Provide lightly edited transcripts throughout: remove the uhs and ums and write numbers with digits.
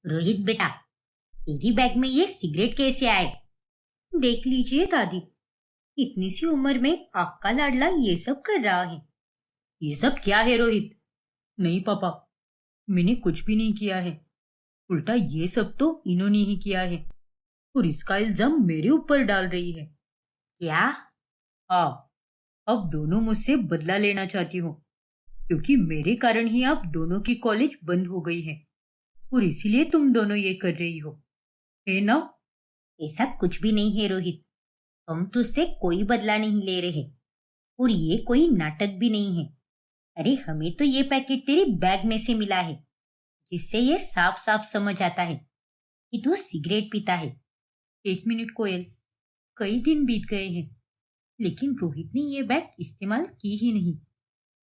रोहित बेटा, तेरी बैग में ये सिगरेट कैसे आए? देख लीजिए दादी, इतनी सी उम्र में आपका लाडला ये सब कर रहा है। ये सब क्या है रोहित? नहीं पापा, मैंने कुछ भी नहीं किया है। उल्टा ये सब तो इन्होंने ही किया है और इसका इल्जाम मेरे ऊपर डाल रही है। क्या? हाँ, अब दोनों मुझसे बदला लेना चाहती हो क्योंकि मेरे कारण ही आप दोनों की कॉलेज बंद हो गई है और इसीलिए तुम दोनों ये कर रही हो, है ना? ऐसा कुछ भी नहीं है रोहित। हम तुझसे कोई बदला नहीं ले रहे और ये कोई नाटक भी नहीं है। अरे हमें तो ये पैकेट तेरी बैग में से मिला है, जिससे ये साफ साफ समझ आता है कि तू सिगरेट पीता है। एक मिनट कोयल, कई दिन बीत गए हैं लेकिन रोहित ने ये बैग इस्तेमाल की ही नहीं।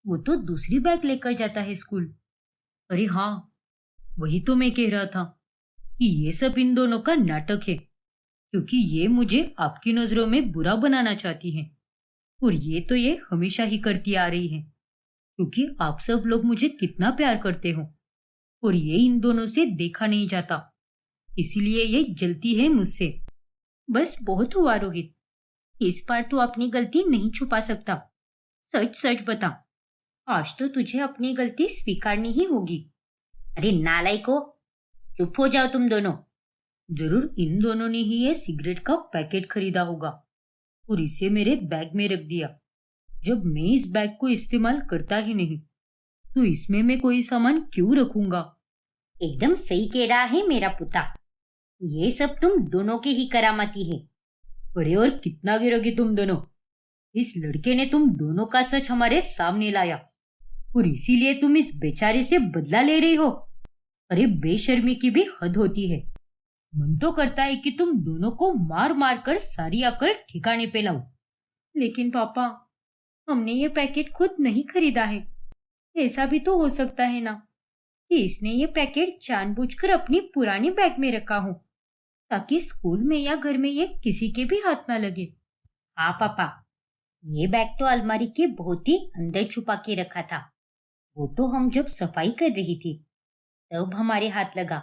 वो तो दूसरी बैग लेकर जाता है स्कूल। अरे हाँ, वही तो मैं कह रहा था कि ये सब इन दोनों का नाटक है क्योंकि ये मुझे आपकी नजरों में बुरा बनाना चाहती हैं और ये तो ये हमेशा ही करती आ रही है क्योंकि आप सब लोग मुझे कितना प्यार करते हो और ये इन दोनों से देखा नहीं जाता, इसीलिए ये जलती है मुझसे। बस बहुत हुआ रोहित, इस बार तो अपनी गलती नहीं छुपा सकता। सच सच बता, आज तो तुझे अपनी गलती स्वीकारनी ही होगी। अरे नालायको, चुप हो जाओ तुम दोनों। जरूर इन दोनों ने ही ये सिगरेट का पैकेट खरीदा होगा और इसे मेरे बैग में रख दिया। जब मैं इस बैग को इस्तेमाल करता ही नहीं तो इसमें मैं कोई सामान क्यों रखूंगा? एकदम सही कह रहा है मेरा पुता। ये सब तुम दोनों की ही करामती है। अरे और कितना गिरोगी तुम दोनों? इस लड़के ने तुम दोनों का सच हमारे सामने लाया और इसीलिए तुम इस बेचारे से बदला ले रही हो। अरे बेशर्मी की भी हद होती है। मन तो करता है कि तुम दोनों को मार मार कर सारी अकल ठिकाने पे लाऊं। लेकिन पापा, हमने ये पैकेट खुद नहीं खरीदा है। ऐसा भी तो हो सकता है ना कि इसने ये पैकेट जानबूझकर अपनी पुरानी बैग में रखा हो ताकि स्कूल में या घर में ये किसी के भी हाथ ना लगे। हाँ पापा, ये बैग तो अलमारी के बहुत ही अंदर छुपा के रखा था। वो तो हम जब सफाई कर रही थी तब हमारे हाथ लगा,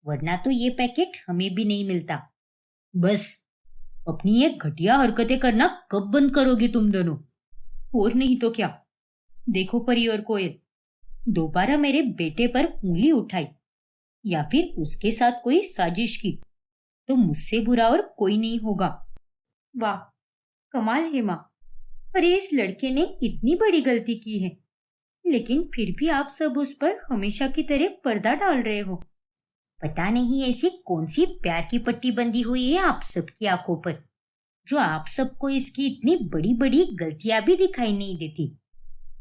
वरना तो ये पैकेट हमें भी नहीं मिलता। बस, अपनी ये घटिया हरकतें करना कब बंद करोगे तुम दोनों? और नहीं तो क्या। देखो परी और कोयल, दोबारा मेरे बेटे पर उंगली उठाई या फिर उसके साथ कोई साजिश की तो मुझसे बुरा और कोई नहीं होगा। वाह, कमाल है माँ। अरे इस लड़के ने इतनी बड़ी गलती की है लेकिन फिर भी आप सब उस पर हमेशा की तरह पर्दा डाल रहे हो। पता नहीं ऐसी कौन सी प्यार की पट्टी बंधी हुई है आप सबकी आंखों पर, जो आप सबको इसकी इतनी बड़ी बड़ी गलतियां भी दिखाई नहीं देती।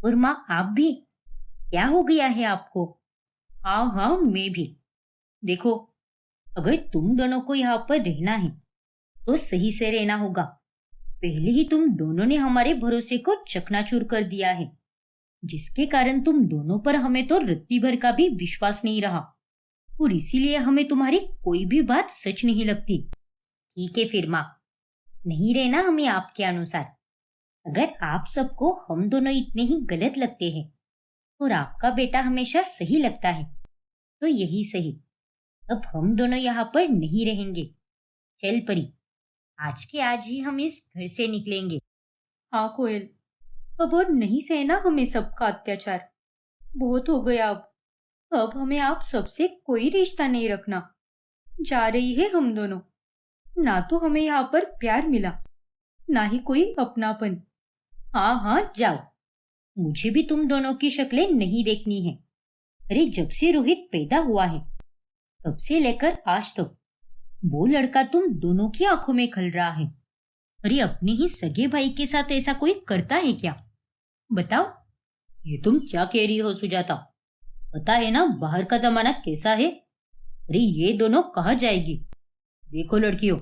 और माँ आप भी, क्या हो गया है आपको? हाँ हाँ, मैं भी। देखो, अगर तुम दोनों को यहाँ पर रहना है तो सही से रहना होगा। पहले ही तुम दोनों ने हमारे भरोसे को चकनाचूर कर दिया है, जिसके कारण तुम दोनों पर हमें तो रत्ती भर का भी विश्वास नहीं रहा और इसीलिए हमें तुम्हारी कोई भी बात सच नहीं लगती। ठीक है फिर माँ, नहीं रहना हमें आपके अनुसार। अगर आप सबको हम दोनों इतने ही गलत लगते हैं और आपका बेटा हमेशा सही लगता है तो यही सही। अब हम दोनों यहाँ पर नहीं रहेंगे। चल परी, आज के आज ही हम इस घर से निकलेंगे। हाँ कोयल, अब और नहीं सहना हमें सबका अत्याचार। बहुत हो गया अब हमें आप सबसे कोई रिश्ता नहीं रखना। जा रही है हम दोनों। ना तो हमें यहाँ पर प्यार मिला, ना ही कोई अपनापन। हाँ हाँ जाओ, मुझे भी तुम दोनों की शक्लें नहीं देखनी है। अरे जब से रोहित पैदा हुआ है तब से लेकर आज तक वो लड़का तुम दोनों की आंखों में खल रहा है। अरे अपने ही सगे भाई के साथ ऐसा कोई करता है क्या? बताओ। ये तुम क्या कह रही हो सुजाता? पता है ना बाहर का जमाना कैसा है। अरे ये दोनों कहाँ जाएगी? देखो लड़कियों,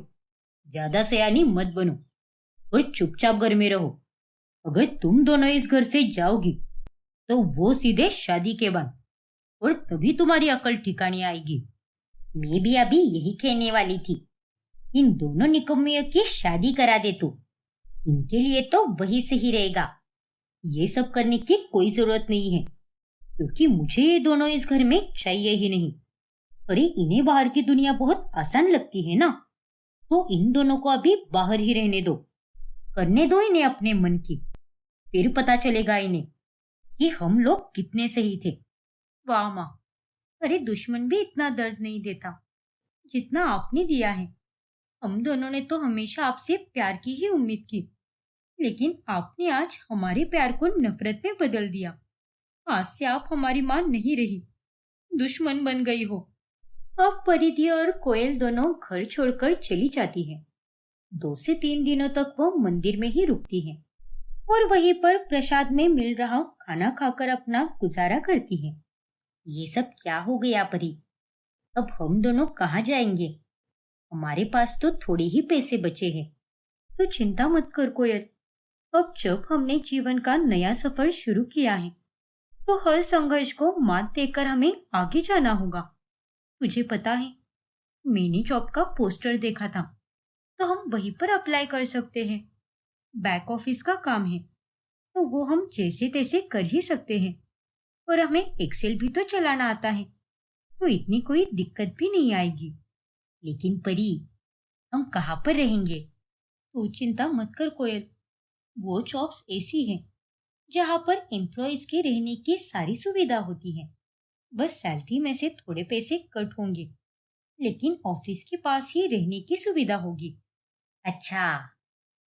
ज्यादा सयानी मत बनो और चुपचाप घर में रहो। अगर तुम दोनों इस घर से जाओगी तो वो सीधे शादी के बाद, और तभी तुम्हारी अकल ठिकाने आएगी। मैं भी अभी यही कहने वाली थी, इन दोनों निकम्मियों की शादी करा दे तू। इनके लिए तो वही सही रहेगा। ये सब करने की कोई जरूरत नहीं है क्योंकि मुझे ये दोनों इस घर में चाहिए ही नहीं। अरे इन्हें बाहर की दुनिया बहुत आसान लगती है ना, तो इन दोनों को अभी बाहर ही रहने दो। करने दो इन्हें अपने मन की, फिर पता चलेगा इन्हें कि हम लोग कितने सही थे। वाह माँ, अरे दुश्मन भी इतना दर्द नहीं देता जितना आपने दिया है। हम दोनों ने तो हमेशा आपसे प्यार की ही उम्मीद की, लेकिन आपने आज हमारे प्यार को नफरत में बदल दिया। आज से आप हमारी माँ नहीं रही, दुश्मन बन गई हो। अब परिधि और कोयल दोनों घर छोड़कर चली जाती है। 2 से 3 दिनों तक वो मंदिर में ही रुकती है और वहीं पर प्रसाद में मिल रहा खाना खाकर अपना गुजारा करती है। ये सब क्या हो गया परी? अब हम दोनों कहाँ जाएंगे? हमारे पास तो थोड़े ही पैसे बचे हैं। तो चिंता मत कर कोयल, अब जब हमने जीवन का नया सफर शुरू किया है तो हर संघर्ष को मात देकर हमें आगे जाना होगा। तुझे पता है, मैंने जॉब का पोस्टर देखा था, तो हम वहीं पर अप्लाई कर सकते हैं। बैक ऑफिस का काम है, तो वो हम जैसे तैसे कर ही सकते हैं। और हमें एक्सेल भी तो चलाना आता है, तो इतनी कोई दिक्कत भी नहीं आएगी। लेकिन परी, हम कहाँ पर रहेंगे? तू चिंता मत कर कोयल, वो जॉब्स ऐसी हैं जहाँ पर एम्प्लॉयज के रहने की सारी सुविधा होती है। बस सैलरी में से थोड़े पैसे कट होंगे, लेकिन ऑफिस के पास ही रहने की सुविधा होगी। अच्छा,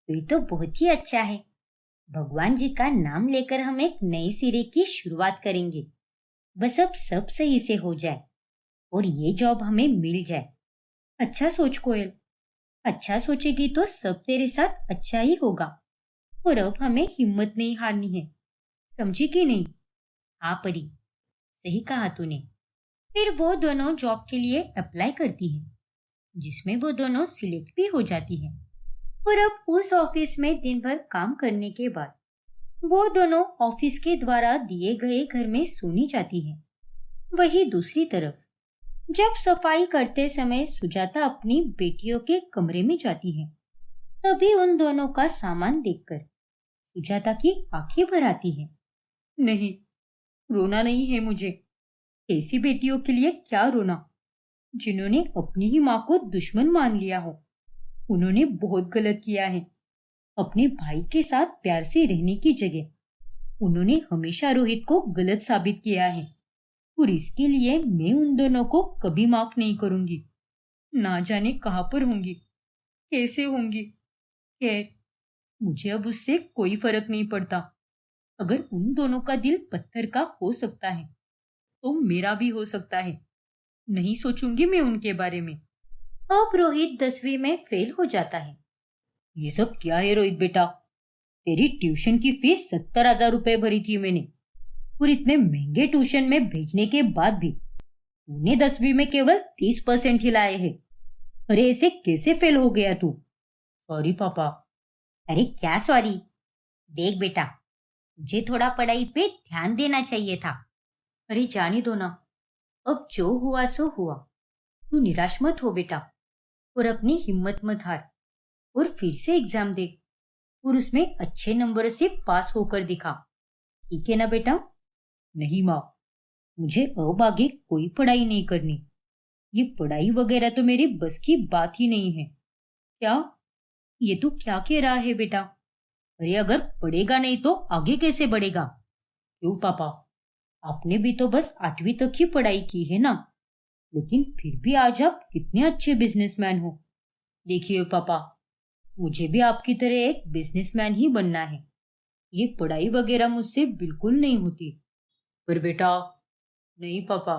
ये तो बहुत ही अच्छा है। भगवान जी का नाम लेकर हम एक नए सिरे की शुरुआत करेंगे। बस अब सब सही से हो जाए और ये जॉब हमें मिल जाए। अच्छा सोच कोयल, अच्छा सोचेगी तो सब तेरे साथ अच्छा ही होगा। और अब हमें हिम्मत नहीं हारनी है, समझी कि नहीं? हाँ परी, सही कहा तूने। फिर वो दोनों जॉब के लिए अप्लाई करती है, जिसमें वो दोनों सिलेक्ट भी हो जाती है। और अब उस ऑफिस में दिन भर काम करने के बाद वो दोनों ऑफिस के द्वारा दिए गए घर में सोने जाती है। वही दूसरी तरफ जब सफाई करते समय सुजाता अपनी बेटियों के कमरे में जाती है, तभी उन दोनों का सामान देखकर सुजाता की आंखें भर आती है। नहीं, रोना नहीं है मुझे। ऐसी बेटियों के लिए क्या रोना, जिन्होंने अपनी ही माँ को दुश्मन मान लिया हो। उन्होंने बहुत गलत किया है। अपने भाई के साथ प्यार से रहने की जगह उन्होंने हमेशा रोहित को गलत साबित किया है, और इसके लिए मैं उन दोनों को कभी माफ नहीं करूंगी। ना जाने कहां पर होंगी, कैसे होंगी। खैर, मुझे अब उससे कोई फर्क नहीं पड़ता। अगर उन दोनों का दिल पत्थर का हो सकता है, तो मेरा भी हो सकता है। नहीं सोचूंगी मैं उनके बारे में। अब रोहित 10वीं में फेल हो जाता है। ये सब क्या है रोहित बेटा? तेरी ट्यूशन की फीस 70,000 रुपए भरी थी मैंने, और इतने महंगे ट्यूशन में भेजने के बाद भी तूने 10वीं में केवल 30% ही लाए हैं। अरे ऐसे कैसे फेल हो गया तू? सॉरी पापा। अरे क्या सॉरी? देख बेटा, मुझे थोड़ा पढ़ाई पे ध्यान देना चाहिए था। अरे जाने दो ना, अब जो हुआ सो हुआ। तू निराश मत हो बेटा, और अपनी हिम्मत मत हार, और फिर से एग्जाम दे, और उसमें अच्छे नंबर से पास होकर दिखा। ठीक है ना बेटा? नहीं माँ, मुझे अब आगे कोई पढ़ाई नहीं करनी। ये पढ़ाई वगैरह तो मेरी बस की बात ही नहीं है। क्या? ये तू क्या कह रहा है बेटा? अरे अगर पढ़ेगा नहीं तो आगे कैसे बढ़ेगा? क्यों पापा, आपने भी तो बस 8वीं तक ही पढ़ाई की है ना, लेकिन फिर भी आज आप कितने अच्छे बिजनेसमैन हो। देखिए पापा, मुझे भी आपकी तरह एक बिजनेसमैन ही बनना है। ये पढ़ाई वगैरह मुझसे बिल्कुल नहीं होती। पर बेटा, नहीं पापा,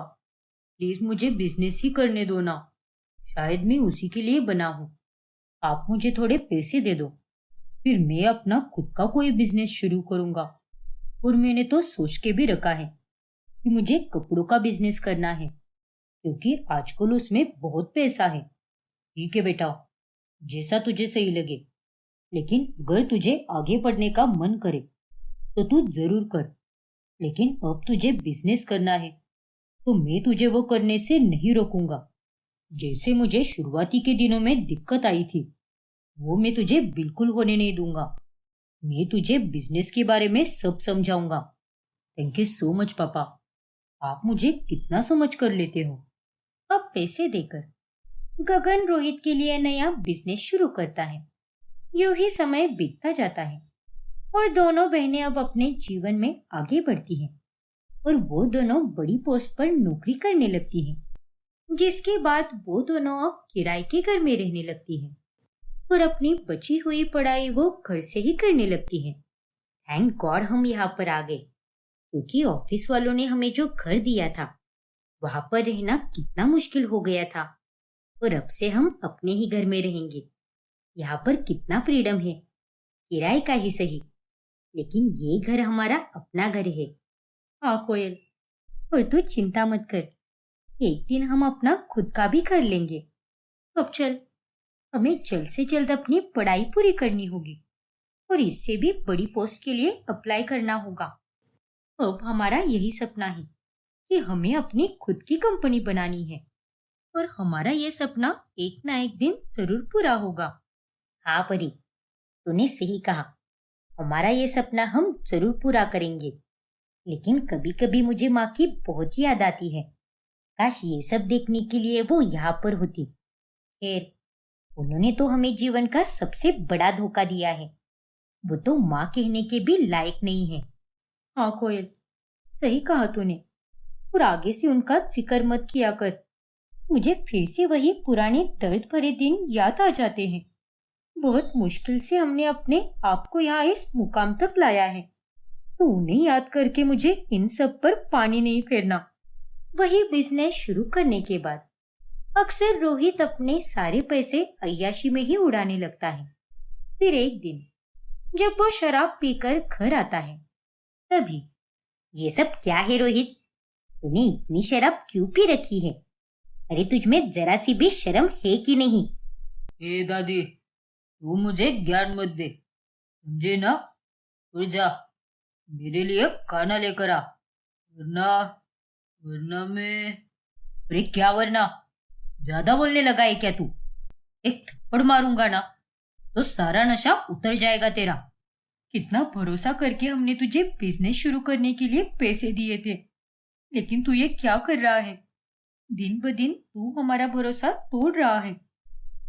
प्लीज मुझे बिजनेस ही करने दो ना। शायद मैं उसी के लिए बना हूं। आप मुझे थोड़े पैसे दे दो, फिर मैं अपना खुद का कोई बिजनेस शुरू करूंगा। और मैंने तो सोच के भी रखा है कि मुझे कपड़ों का बिजनेस करना है, क्योंकि आजकल उसमें बहुत पैसा है। ठीक है बेटा, जैसा तुझे सही लगे, लेकिन अगर तुझे आगे बढ़ने का मन करे तो तू जरूर कर। लेकिन अब तुझे बिजनेस करना है, तो मैं तुझे वो करने से नहीं रोकूंगा। जैसे मुझे शुरुआती के दिनों में दिक्कत आई थी, वो मैं तुझे बिल्कुल होने नहीं दूंगा। मैं तुझे बिजनेस के बारे में सब समझाऊंगा। थैंक यू सो मच पापा, आप मुझे कितना समझ कर लेते हो। अब पैसे देकर गगन रोहित के लिए नया बिजनेस शुरू करता है। यूं ही समय बीतता जाता है और दोनों बहनें अब अपने जीवन में आगे बढ़ती हैं और वो दोनों बड़ी पोस्ट पर नौकरी करने लगती हैं, जिसके बाद वो दोनों अब किराए के घर में रहने लगती हैं और अपनी बची हुई पढ़ाई वो घर से ही करने लगती हैं। थैंक गॉड हम यहाँ पर आ गए, क्योंकि ऑफिस वालों ने हमें जो घर दिया था वहां पर रहना कितना मुश्किल हो गया था और अब से हम अपने ही घर में रहेंगे। यहाँ पर कितना फ्रीडम है, किराए का ही सही, लेकिन ये घर हमारा अपना घर है। हाँ कोयल, और तू चिंता मत कर, एक दिन हम अपना खुद का भी कर लेंगे। अब चल, हमें जल्द से जल्द अपनी पढ़ाई पूरी करनी होगी और इससे भी बड़ी पोस्ट के लिए अप्लाई करना होगा। अब हमारा यही सपना है कि हमें अपनी खुद की कंपनी बनानी है और हमारा ये सपना एक ना एक दिन जरूर पूरा होगा। हाँ परी, तूने सही कहा, हमारा ये सपना हम जरूर पूरा करेंगे। लेकिन कभी कभी मुझे माँ की बहुत याद आती है। काश ये सब देखने के लिए वो यहाँ पर होती। खैर, उन्होंने तो हमें जीवन का सबसे बड़ा धोखा दिया है, वो तो माँ कहने के भी लायक नहीं है। हाँ कोयल, सही कहा तूने, और आगे से उनका जिक्र मत किया कर। मुझे फिर से वही पुराने दर्द भरे दिन याद आ जाते हैं। बहुत मुश्किल से हमने अपने आप को यहाँ इस मुकाम तक लाया है, तो उन्हें याद करके मुझे इन सब पर पानी नहीं फेरना। वही बिजनेस शुरू करने के बाद अक्सर रोहित अपने सारे पैसे अय्याशी में ही उड़ाने लगता है। फिर एक दिन जब वो शराब पीकर घर आता है, तभी ये सब क्या है रोहित, तूने इतनी शराब क्यों पी रखी है? अरे तुझमें जरा सी भी शर्म है कि नहीं? ए दादी, तू मुझे ज्ञान मत दे, समझे ना? उड़ जा, मेरे लिए खाना लेकर आ, वरना वरना मैं। अरे क्या वरना? ज्यादा बोलने लगा है क्या तू? एक थप्पड़ मारूंगा ना तो सारा नशा उतर जाएगा तेरा। कितना भरोसा करके हमने तुझे बिजनेस शुरू करने के लिए पैसे दिए थे, लेकिन तू ये क्या कर रहा है? दिन ब दिन तू हमारा भरोसा तोड़ रहा है।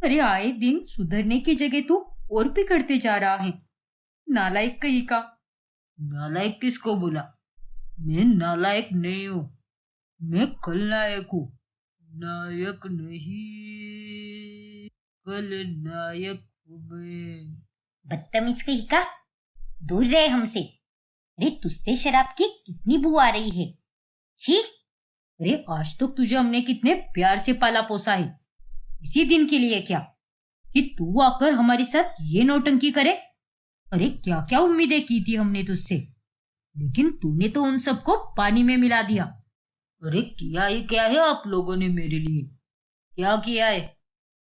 अरे आए दिन सुधरने की जगह तू और बिगड़ते जा रहा है। नालायक कहीं का। नालायक किसको बोला? मैं नालायक नहीं हूँ, मैं खलनायक हूँ। नायक नहीं, कल नायक हूँ मैं। बदतमीज कहीं का, दूर रहे हमसे। अरे तुझसे शराब की कितनी बू आ रही है, छी। अरे आज तक तुझे हमने कितने प्यार से पाला पोसा है, इसी दिन के लिए क्या कि तू आकर हमारे साथ ये नौटंकी करे? अरे क्या क्या उम्मीदें की थी हमने तुझसे, लेकिन तूने तो उन सबको पानी में मिला दिया। अरे किया ही क्या है आप लोगों ने मेरे लिए? क्या किया है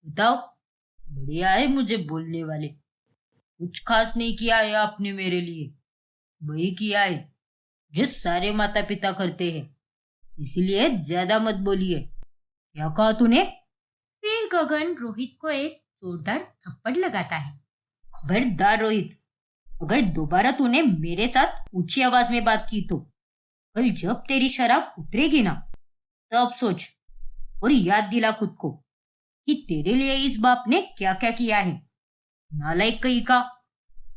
बताओ? बढ़िया है मुझे बोलने वाले। कुछ खास नहीं किया है आपने मेरे लिए, वही किया है जो सारे माता पिता करते हैं, इसलिए ज्यादा मत बोलिए। क्या कहा तूने? फिर गगन रोहित को एक जोरदार थप्पड़ लगाता है। खबरदार रोहित, अगर दोबारा तूने मेरे साथ ऊंची आवाज में बात की तो कल जब तेरी शराब उतरेगी ना, तब सोच और याद दिला खुद को कि तेरे लिए इस बाप ने क्या क्या किया है। नालायक कहीं का।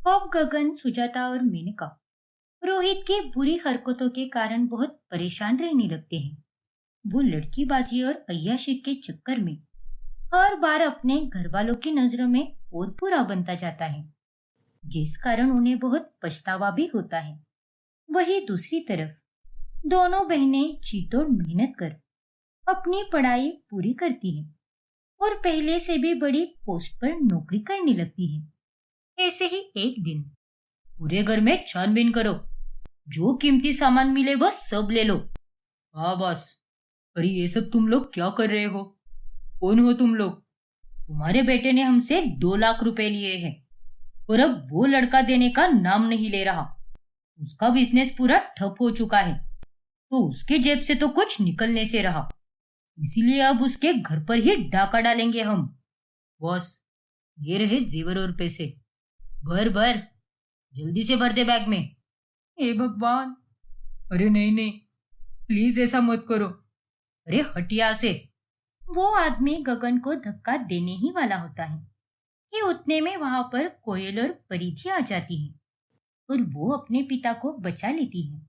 अब गगन, सुजाता और मेनका रोहित की बुरी हरकतों के कारण बहुत परेशान रहने लगते हैं। वो लड़कीबाजी और अय्याशी के चक्कर में हर बार अपने घर वालों की नजरों में और बुरा बनता जाता है, जिस कारण उन्हें बहुत पछतावा भी होता है। वही दूसरी तरफ दोनों बहनें जीतोड़ मेहनत कर अपनी पढ़ाई पूरी करती हैं और पहले से भी बड़ी पोस्ट पर नौकरी करने लगती हैं। ऐसे ही एक दिन पूरे घर में छानबीन करो, जो कीमती सामान मिले वह सब ले लो। हाँ बस। अरे ये सब तुम लोग क्या कर रहे हो? कौन हो तुम लोग? तुम्हारे बेटे ने हमसे 2 लाख रुपए लिए हैं और अब वो लड़का देने का नाम नहीं ले रहा। उसका बिजनेस पूरा ठप हो चुका है, तो उसके जेब से तो कुछ निकलने से रहा, इसीलिए अब उसके घर पर ही डाका डालेंगे हम। बॉस, ये रहे जेवर और पैसे, भर भर, जल्दी से भर दे बैग में। हे भगवान, अरे नहीं नहीं, प्लीज ऐसा मत करो। अरे हटिया से, वो आदमी गगन को धक्का देने ही वाला होता है कि उतने में वहां पर कोयल और परिधि आ जाती है और वो अपने पिता को बचा लेती है।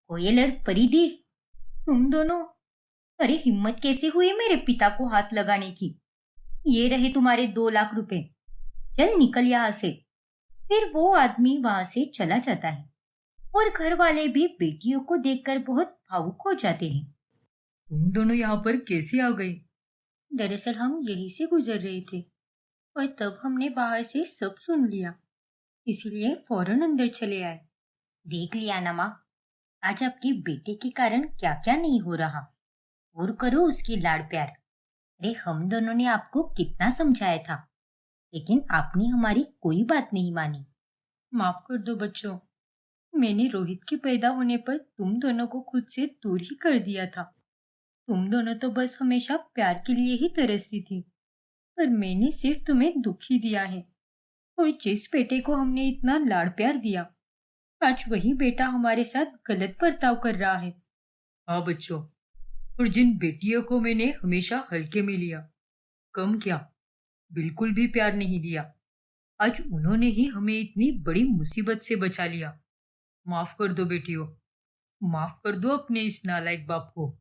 कोयल और परिधि, तुम दोनों, अरे हिम्मत कैसे हुई मेरे पिता को हाथ लगाने की? ये रहे तुम्हारे 2 लाख रुपए, चल निकल यहाँ से। फिर वो आदमी वहां से चला जाता है और घर वाले भी बेटियों को देखकर बहुत भावुक हो जाते हैं। तुम दोनों यहाँ पर कैसे आ गए? दरअसल हम यहीं से गुजर रहे थे और तब हमने बाहर से सब सुन लिया, इसलिए फौरन अंदर चले आए। देख लिया ना माँ, आज आपके बेटे के कारण क्या क्या नहीं हो रहा। और करो उसकी लाड़ प्यार। अरे हम दोनों ने आपको कितना समझाया था, लेकिन आपने हमारी कोई बात नहीं मानी। माफ कर दो बच्चों, मैंने रोहित के पैदा होने पर तुम दोनों को खुद से दूर ही कर दिया था। तुम दोनों तो बस हमेशा प्यार के लिए ही तरसती थी, पर मैंने सिर्फ तुम्हें दुख ही दिया है। और जिस बेटे को हमने इतना लाड़ प्यार दिया, आज वही बेटा हमारे साथ गलत बर्ताव कर रहा है। हाँ बच्चों, और जिन बेटियों को मैंने हमेशा हल्के में लिया, कम क्या बिल्कुल भी प्यार नहीं दिया, आज उन्होंने ही हमें इतनी बड़ी मुसीबत से बचा लिया। माफ कर दो बेटियों, माफ कर दो अपने इस नालायक बाप को।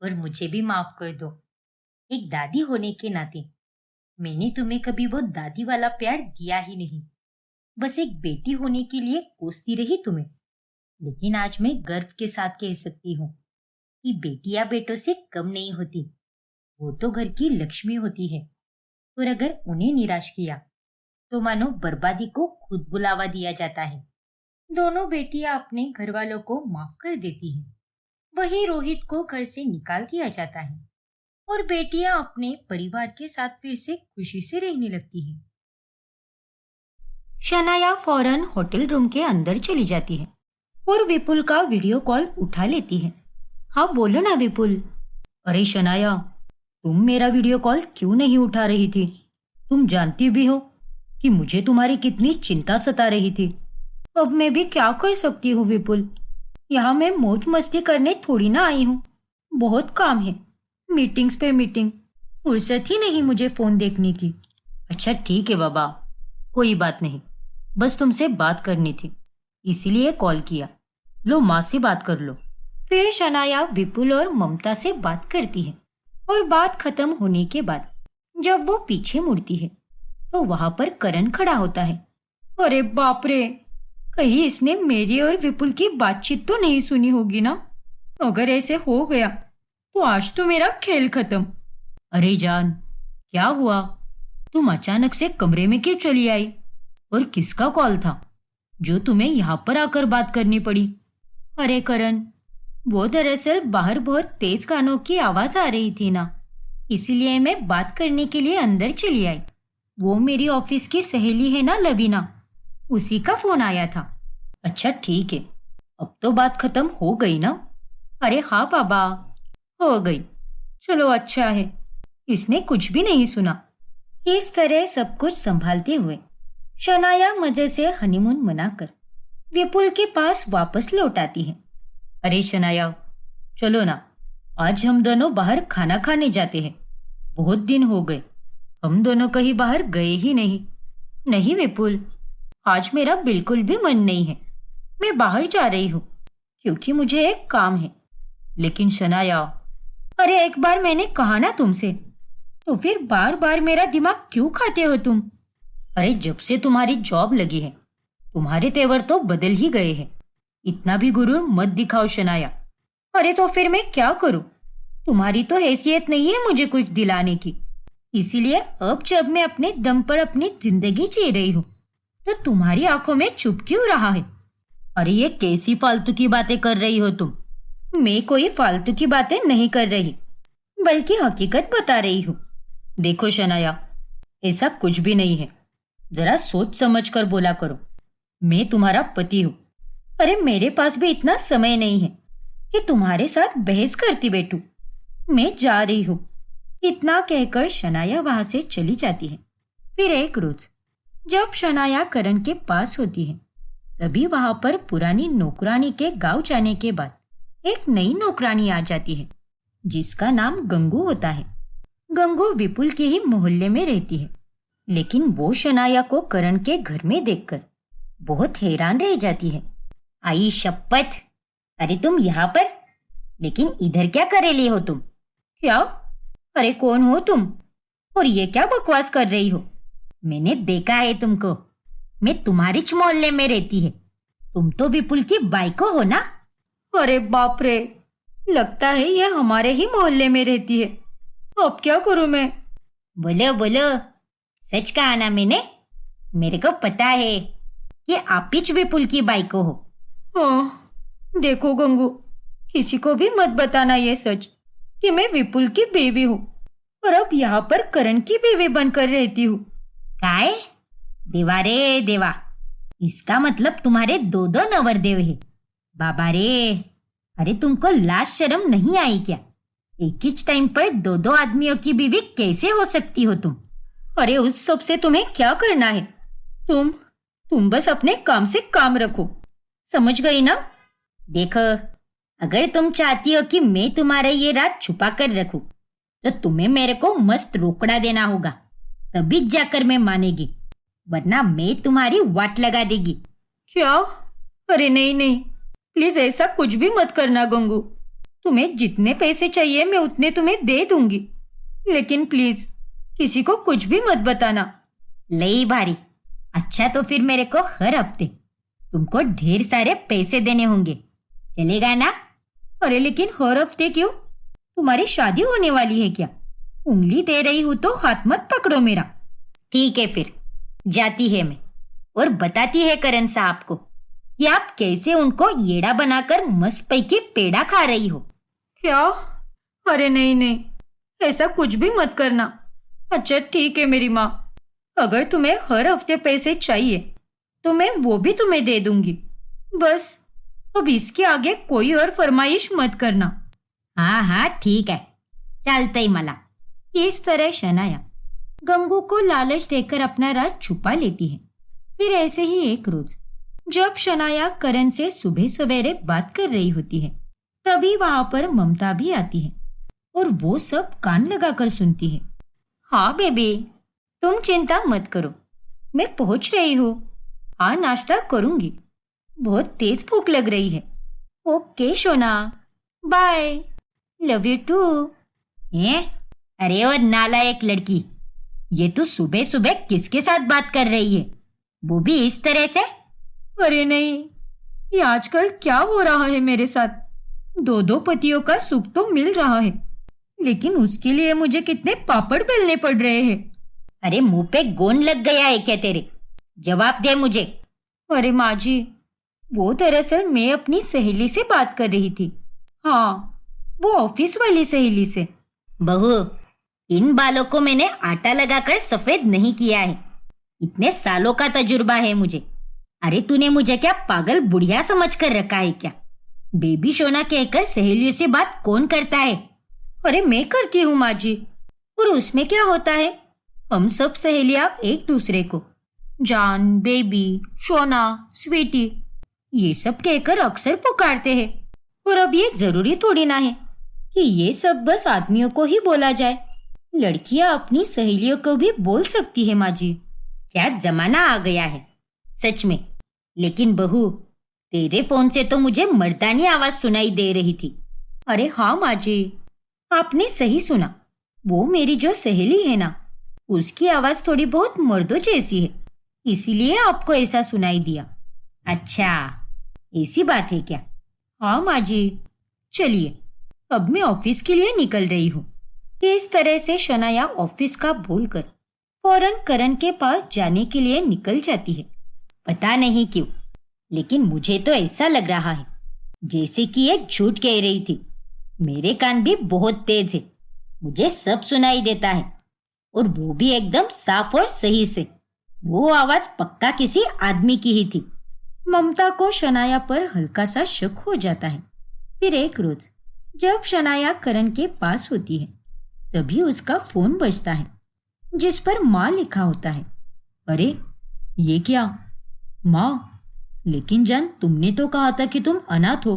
और मुझे भी माफ कर दो। एक दादी होने के नाते मैंने तुम्हें कभी वो दादी वाला प्यार दिया ही नहीं, बस एक बेटी होने के लिए कोसती रही तुम्हें। लेकिन आज मैं गर्व के साथ कह सकती हूँ कि बेटियां बेटों से कम नहीं होती, वो तो घर की लक्ष्मी होती है। और अगर उन्हें निराश किया तो मानो बर्बादी को खुद बुलावा दिया जाता है। दोनों बेटियां अपने घर वालों को माफ कर देती हैं। वही रोहित को घर से निकाल दिया जाता है और बेटियां अपने परिवार के साथ फिर से खुशी से रहने लगती हैं। शनाया फौरन होटल रूम के अंदर चली जाती है और विपुल का वीडियो कॉल उठा लेती है। हाँ बोलो ना विपुल। अरे शनाया, तुम मेरा वीडियो कॉल क्यों नहीं उठा रही थी? तुम जानती भी हो कि मुझे तुम्हारी कितनी चिंता सता रही थी। अब मैं भी क्या कर सकती हूँ विपुल, यहाँ मैं मौज मस्ती करने थोड़ी ना आई हूँ। बहुत काम है, मीटिंग्स पे मीटिंग, फुर्सत ही नहीं मुझे फोन देखने की। अच्छा ठीक है बाबा, कोई बात नहीं, बस तुमसे बात करनी थी इसीलिए कॉल किया। लो माँ से बात कर लो। फिर शनाया विपुल और ममता से बात करती है और बात खत्म होने के बाद जब वो पीछे मुड़ती है तो वहां पर करण खड़ा होता है। अरे बाप रे, कहीं इसने मेरी और विपुल की बातचीत तो नहीं सुनी होगी ना? अगर ऐसे हो गया तो आज तो मेरा खेल खत्म। अरे जान, क्या हुआ? तुम अचानक से कमरे में क्यों चली आई? और किसका कॉल था जो तुम्हें यहाँ पर आकर बात करनी पड़ी? अरे करण, वो दरअसल बाहर बहुत तेज गानों की आवाज आ रही थी ना, इसीलिए मैं बात करने के लिए अंदर चली आई। वो मेरी ऑफिस की सहेली है ना लवीना, उसी का फोन आया था। अच्छा ठीक है, अब तो बात खत्म हो गई ना? अरे हाँ बाबा, हो गई। चलो अच्छा है, इसने कुछ भी नहीं सुना। इस तरह सब कुछ संभालते हुए शनाया मजे से हनीमून मनाकर विपुल के पास वापस लौट आती है। अरे शनाया, चलो ना, आज हम दोनों बाहर खाना खाने जाते हैं। बहुत दिन हो गए, हम दोनों कहीं बाहर गए ही नहीं। नहीं विपुल, आज मेरा बिल्कुल भी मन नहीं है। मैं बाहर जा रही हूँ क्योंकि मुझे एक काम है। लेकिन शनाया, अरे एक बार मैंने कहा ना तुमसे, तो फिर बार बार मेरा दिमाग क्यों खाते हो तुम? अरे जब से तुम्हारी जॉब लगी है तुम्हारे तेवर तो बदल ही गए हैं। इतना भी गुरूर मत दिखाओ शनाया। अरे तो फिर मैं क्या करूं? तुम्हारी तो हैसियत नहीं है मुझे कुछ दिलाने की, इसीलिए अब जब मैं अपने दम पर अपनी जिंदगी जी रही हूँ तो तुम्हारी आंखों में छुप क्यों रहा है? अरे ये कैसी फालतू की बातें कर रही हो तुम? मैं कोई फालतू की बातें नहीं कर रही, बल्कि हकीकत बता रही हूँ। देखो शनाया, ऐसा कुछ भी नहीं है, जरा सोच समझ कर बोला करो। मैं तुम्हारा पति हूँ। अरे मेरे पास भी इतना समय नहीं है कि तुम्हारे साथ बहस करती बैठूं। मैं जा रही हूँ। इतना कहकर शनाया वहां से चली जाती है। फिर एक रोज जब शनाया करण के पास होती है, तभी वहां पर पुरानी नौकरानी के गांव जाने के बाद एक नई नौकरानी आ जाती है जिसका नाम गंगू होता है। गंगू विपुल के ही मोहल्ले में रहती है, लेकिन वो शनाया को करण के घर में देखकर बहुत हैरान रह जाती है। आई शपथ, अरे तुम यहाँ पर? लेकिन इधर क्या कर रही हो तुम? क्या? अरे कौन हो तुम? और ये क्या बकवास कर रही हो? मैंने देखा है तुमको, मैं तुम्हारी मोहल्ले में रहती है। तुम तो विपुल की बाइको हो ना? अरे बाप रे, लगता है ये हमारे ही मोहल्ले में रहती है। अब क्या करूं मैं? बोलो बोलो, सच कहा ना मैंने? मेरे को पता है कि आप ही विपुल की बाइको हो। हाँ, देखो गंगू, किसी को भी मत बताना ये सच कि मैं विपुल की बीवी हूँ और अब यहाँ पर करण की बीवी बनकर रहती हूँ। काय? देवा रे देवा, इसका मतलब तुम्हारे दो दो नवरदेव है। बाबा रे, अरे तुमको लाज शर्म नहीं आई क्या? एक ही टाइम पर दो दो आदमियों की बीवी कैसे हो सकती हो तुम? अरे उस सब से तुम्हें क्या करना है? तुम बस अपने काम से काम रखो, समझ गई ना? देखो, अगर तुम चाहती हो कि मैं तुम्हारा ये राज छुपा कर रखूं, तो तुम्हें मेरे को मस्त रोकड़ा देना होगा, तभी जाकर मैं मानेगी, वरना मैं तुम्हारी वाट लगा देगी। क्या? अरे नहीं नहीं, प्लीज ऐसा कुछ भी मत करना गंगू। तुम्हें जितने पैसे चाहिए मैं उतने तुम्हें दे दूंगी, लेकिन प्लीज किसी को कुछ भी मत बताना। लई भारी, अच्छा तो फिर मेरे को हर हफ्ते तुमको ढेर सारे पैसे देने होंगे, चलेगा ना? अरे लेकिन हर हफ्ते क्यों? तुम्हारी शादी होने वाली है क्या? उंगली दे रही हूं तो हाथ मत पकड़ो मेरा। ठीक है फिर, जाती है मैं और बताती है करण साहब को कि आप कैसे उनको येड़ा बनाकर मस्त पैकी पेड़ा खा रही हो। क्या? अरे नहीं नहीं, ऐसा कुछ भी मत करना। अच्छा ठीक है मेरी माँ, अगर तुम्हें हर हफ्ते पैसे चाहिए तो मैं वो भी तुम्हें दे दूंगी। बस अब इसके आगे कोई और फरमाइश मत करना। हाँ हाँ ठीक है, चालतंय मला। इस तरह शनाया गंगू को लालच देकर अपना राज छुपा लेती है। फिर ऐसे ही एक रोज जब शनाया करण से सुबह सवेरे बात कर रही होती है, तभी वहां पर ममता भी आती है और वो सब कान लगाकर सुनती है। हाँ बेबी, तुम चिंता मत करो, मैं पहुंच रही हूँ। हाँ, नाश्ता करूंगी, बहुत तेज भूख लग रही है। ओके सोना, बाय, लव यू टू। अरे और नालायक लड़की, ये तू सुबह सुबह किसके साथ बात कर रही है, वो भी इस तरह से? अरे नहीं, ये आजकल क्या हो रहा है मेरे साथ? दो दो पतियों का सुख तो मिल रहा है, लेकिन उसके लिए मुझे कितने पापड़ बेलने पड़ रहे हैं। अरे मुंह पे गोंद लग गया है क्या तेरे? जवाब दे मुझे। अरे माँ जी, वो दरअसल मैं अपनी सहेली से बात कर रही थी। हाँ, वो ऑफिस वाली सहेली से। बहू, इन बालों को मैंने आटा लगाकर सफेद नहीं किया है, इतने सालों का तजुर्बा है मुझे। अरे तूने मुझे क्या पागल बुढ़िया समझ कर रखा है क्या? बेबी सोना कहकर सहेलियों से बात कौन करता है? अरे मैं करती हूँ माँ जी, और उसमें क्या होता है? हम सब सहेलियां एक दूसरे को जान, बेबी, सोना, स्वीटी ये सब कहकर अक्सर पुकारते हैं। और अब ये जरूरी थोड़ी ना है कि ये सब बस आदमियों को ही बोला जाए, लड़कियां अपनी सहेलियों को भी बोल सकती है माँ जी। क्या जमाना आ गया है सच में। लेकिन बहू, तेरे फोन से तो मुझे मर्दानी आवाज सुनाई दे रही थी। अरे हाँ माँ जी, आपने सही सुना, वो मेरी जो सहेली है ना, उसकी आवाज थोड़ी बहुत मर्दों जैसी है, इसीलिए आपको ऐसा सुनाई दिया। अच्छा, ऐसी बात है क्या? हाँ माँ जी, चलिए अब मैं ऑफिस के लिए निकल रही हूँ। इस तरह से शनाया ऑफिस का बोलकर फौरन करण के पास जाने के लिए निकल जाती है। पता नहीं क्यों, लेकिन मुझे तो ऐसा लग रहा है जैसे कि ये झूठ कह रही थी। मेरे कान भी बहुत तेज है, मुझे सब सुनाई देता है, और वो भी एकदम साफ और सही से। वो आवाज पक्का किसी आदमी की ही थी। ममता को शनाया पर हल्का सा शक हो जाता है। फिर एक रोज जब शनाया करण के पास होती है, तभी उसका फोन बजता है जिस पर माँ लिखा होता है। अरे ये क्या? माँ, लेकिन जान, तुमने तो कहा था कि तुम अनाथ हो,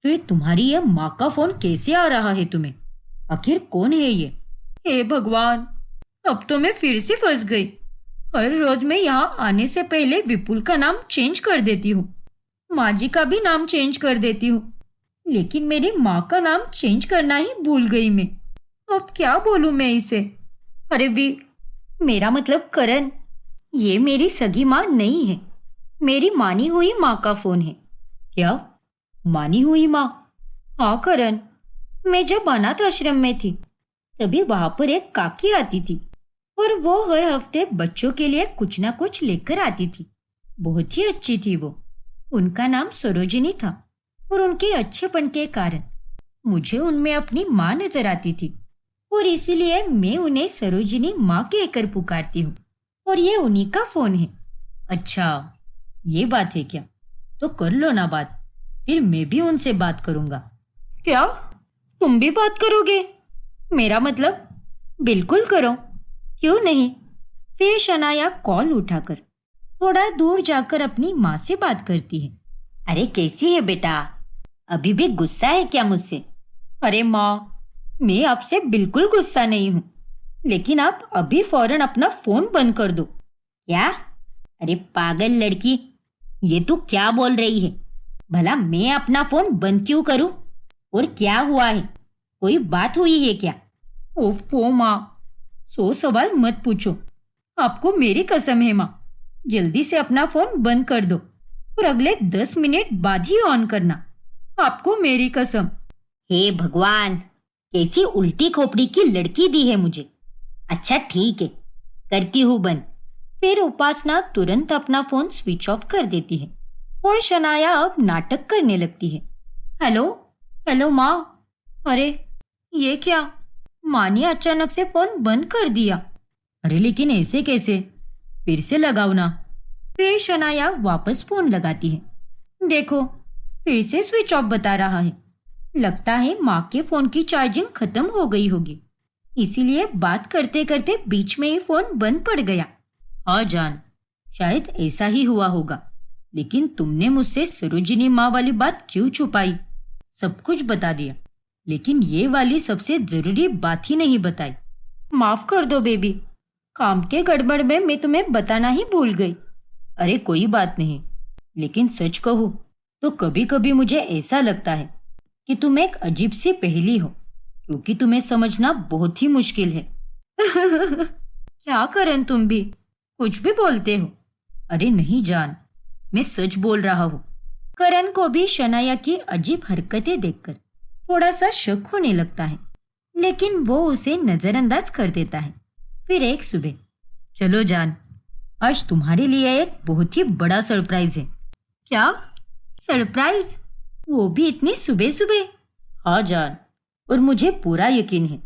फिर तुम्हारी यह माँ का फोन कैसे आ रहा है तुम्हें? आखिर कौन है ये? हे भगवान, अब तो मैं फिर से फंस गई। हर रोज मैं यहाँ आने से पहले विपुल का नाम चेंज कर देती हूँ, माँ जी का भी नाम चेंज कर देती हूँ, लेकिन मेरी माँ का नाम चेंज करना ही भूल गई मैं। अब क्या बोलूँ मैं इसे? अरे भी, मेरा मतलब करण, ये मेरी सगी माँ नहीं है, मेरी मानी हुई माँ का फोन है। क्या? मानी हुई माँ? हाँ करण, मैं जब अनाथ आश्रम में थी तभी वहां पर एक काकी आती थी और वो हर हफ्ते बच्चों के लिए कुछ ना कुछ लेकर आती थी। बहुत ही अच्छी थी वो। उनका नाम सरोजिनी था और उनके अच्छेपन के कारण मुझे उनमें अपनी माँ नजर आती थी और इसीलिए मैं उन्हें सरोजिनी माँ कहकर पुकारती हूँ और ये उन्हीं का फोन है। अच्छा, ये बात है क्या? तो कर लो ना बात, फिर मैं भी उनसे बात करूंगा। क्या? तुम भी बात करोगे? मेरा मतलब बिल्कुल करो, क्यों नहीं। फिर शनाया कॉल उठाकर थोड़ा दूर जाकर अपनी माँ से बात करती है। अरे कैसी है बेटा, अभी भी गुस्सा है क्या मुझसे? अरे माँ, मैं आपसे बिल्कुल गुस्सा नहीं हूँ, लेकिन आप अभी फौरन अपना फोन बंद कर दो। क्या? अरे पागल लड़की, ये तू क्या बोल रही है? भला मैं अपना फोन बंद क्यों करूं? और क्या हुआ है? कोई बात हुई है क्या? ओफो माँ, 100 सवाल मत पूछो। आपको मेरी कसम है माँ, जल्दी से अपना फोन बंद कर दो और अगले 10 मिनट बाद ही ऑन करना। आपको मेरी कसम। हे भगवान, कैसी उल्टी खोपड़ी की लड़की दी है मुझे। अच्छा ठीक है, करती हूँ बंद। फिर उपासना तुरंत अपना फोन स्विच ऑफ कर देती है और शनाया अब नाटक करने लगती है। हेलो हेलो माँ। अरे ये क्या, माँ ने अचानक से फोन बंद कर दिया। अरे लेकिन ऐसे कैसे? फिर से लगाओ ना। फिर शनाया वापस फोन लगाती है। देखो, फिर से स्विच ऑफ बता रहा है। लगता है माँ के फोन की चार्जिंग खत्म हो गई होगी, इसीलिए बात करते करते बीच में ही फोन बंद पड़ गया। हाँ जान, शायद ऐसा ही हुआ होगा, लेकिन तुमने मुझसे सरोजिनी माँ वाली बात क्यों छुपाई? सब कुछ बता दिया, लेकिन ये वाली सबसे जरूरी बात ही नहीं बताई। माफ कर दो बेबी, काम के गड़बड़ में मैं तुम्हें बताना ही भूल गई। अरे कोई बात नहीं, लेकिन सच कहूँ तो कभी कभी मुझे ऐसा लगता है कि तुम एक अजीब सी पहेली हो, क्योंकि तुम्हें समझना बहुत ही मुश्किल है। क्या करें, तुम भी कुछ भी बोलते हो। अरे नहीं जान, मैं सच बोल रहा हूँ। करण को भी शनाया की अजीब हरकतें देखकर थोड़ा सा शक होने लगता है, लेकिन वो उसे नजरअंदाज कर देता है। फिर एक सुबह, चलो जान, आज तुम्हारे लिए एक बहुत ही बड़ा सरप्राइज है। क्या सरप्राइज? वो भी इतनी सुबह सुबह? हाँ जान, और मुझे पूरा यकीन है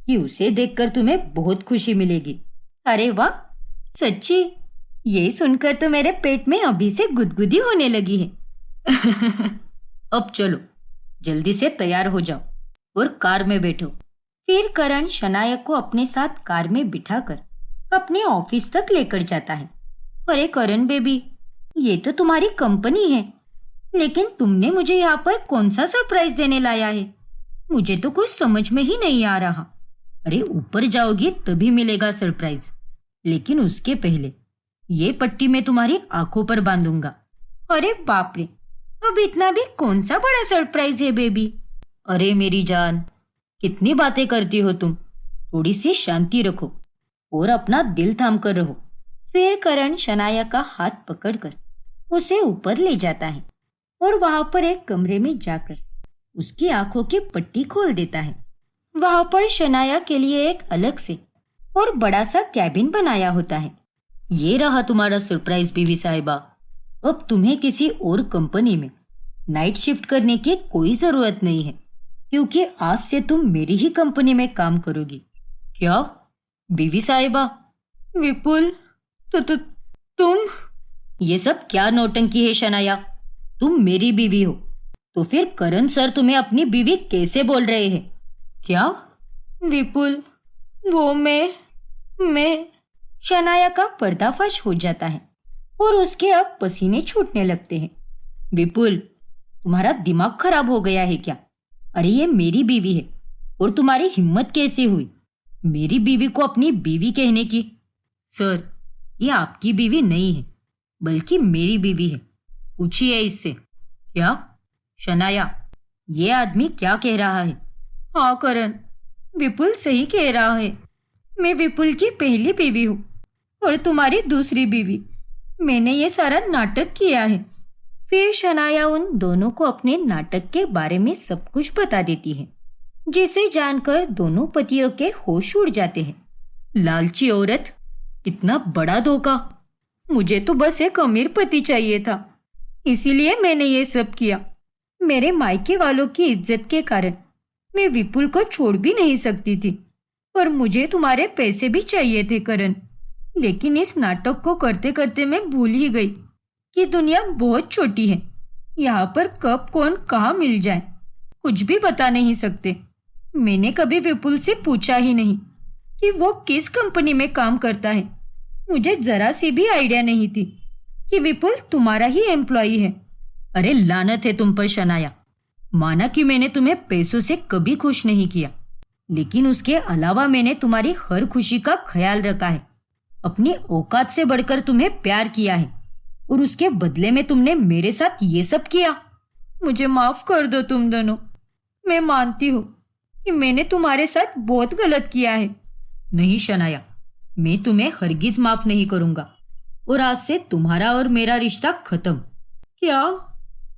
कि उसे देखकर तुम्हें बहुत खुशी मिलेगी। अरे वाह, सच्ची? ये सुनकर तो मेरे पेट में अभी से गुदगुदी होने लगी है। अब चलो, जल्दी से तैयार हो जाओ और कार में बैठो। फिर करण शनाया को अपने साथ कार में बिठाकर अपने ऑफिस तक लेकर जाता है। अरे करण बेबी, ये तो तुम्हारी कंपनी है, लेकिन तुमने मुझे यहाँ पर कौन सा सरप्राइज देने लाया है? मुझे तो कुछ समझ में ही नहीं आ रहा। अरे ऊपर जाओगी तभी मिलेगा सरप्राइज, लेकिन उसके पहले ये पट्टी मैं तुम्हारी आंखों पर बांधूंगा। अरे बाप रे, अब इतना भी कौन सा बड़ा सरप्राइज है बेबी? अरे मेरी जान, कितनी बातें करती हो तुम, थोड़ी सी शांति रखो और अपना दिल थाम कर रहो। फिर करण शनाया का हाथ पकड़कर उसे ऊपर ले जाता है और वहां पर एक कमरे में जाकर उसकी आंखों की पट्टी खोल देता है। वहां पर शनाया के लिए एक अलग से और बड़ा सा कैबिन बनाया होता है। ये रहा तुम्हारा सरप्राइज बीवी साहिबा। अब तुम्हें किसी और कंपनी में नाइट शिफ्ट करने की कोई जरूरत नहीं है, क्योंकि आज से तुम मेरी ही कंपनी में काम करोगी। क्या बीवी साहिबा? विपुल, तुम ये सब क्या नौटंकी है शनाया? तुम मेरी बीवी हो, तो फिर करण सर तुम्हें अपनी बीवी कैसे बोल रहे हैं? क्या विपुल, वो मैं शनाया का पर्दाफाश हो जाता है और उसके अब पसीने छूटने लगते हैं। विपुल, तुम्हारा दिमाग खराब हो गया है क्या? अरे ये मेरी बीवी है और तुम्हारी हिम्मत कैसे हुई मेरी बीवी को अपनी बीवी कहने की? सर, ये आपकी बीवी नहीं है, बल्कि मेरी बीवी है। पूछिए इससे। क्या? शनाया, ये आदमी क्या कह रहा है? हाँ करण, विपुल सही कह रहा है। मैं विपुल की पहली बीवी हूँ और तुम्हारी दूसरी बीवी। मैंने ये सारा नाटक किया है। फिर शनाया उन दोनों को अपने नाटक के बारे में सब कुछ बता देती है, जिसे जानकर दोनों पतियों के होश उड़ जाते हैं। लालची औरत, इतना बड़ा धोखा! मुझे तो बस एक अमीर पति चाहिए था, इसीलिए मैंने ये सब किया। मेरे मायके वालों की इज्जत के कारण मैं विपुल को छोड़ भी नहीं सकती थी, और मुझे तुम्हारे पैसे भी चाहिए थे करण। लेकिन इस नाटक को करते करते मैं भूल ही गई कि दुनिया बहुत छोटी है। यहाँ पर कब कौन कहाँ मिल जाए कुछ भी बता नहीं सकते। मैंने कभी विपुल से पूछा ही नहीं कि वो किस कंपनी में काम करता है। मुझे जरा सी भी आइडिया नहीं थी कि विपुल तुम्हारा ही एम्प्लॉई है। अरे लानत है तुम पर शनाया। माना कि मैंने तुम्हें पैसों से कभी खुश नहीं किया, लेकिन उसके अलावा मैंने तुम्हारी हर खुशी का ख्याल रखा है। अपनी औकात से बढ़कर तुम्हें प्यार किया है, और उसके बदले में तुमने मेरे साथ ये सब किया। मुझे माफ कर दो तुम दोनों। मैं मानती हूँ कि मैंने तुम्हारे साथ बहुत गलत किया है। नहीं शनाया, मैं तुम्हें हरगिज माफ नहीं करूंगा, और आज से तुम्हारा और मेरा रिश्ता खत्म। क्या?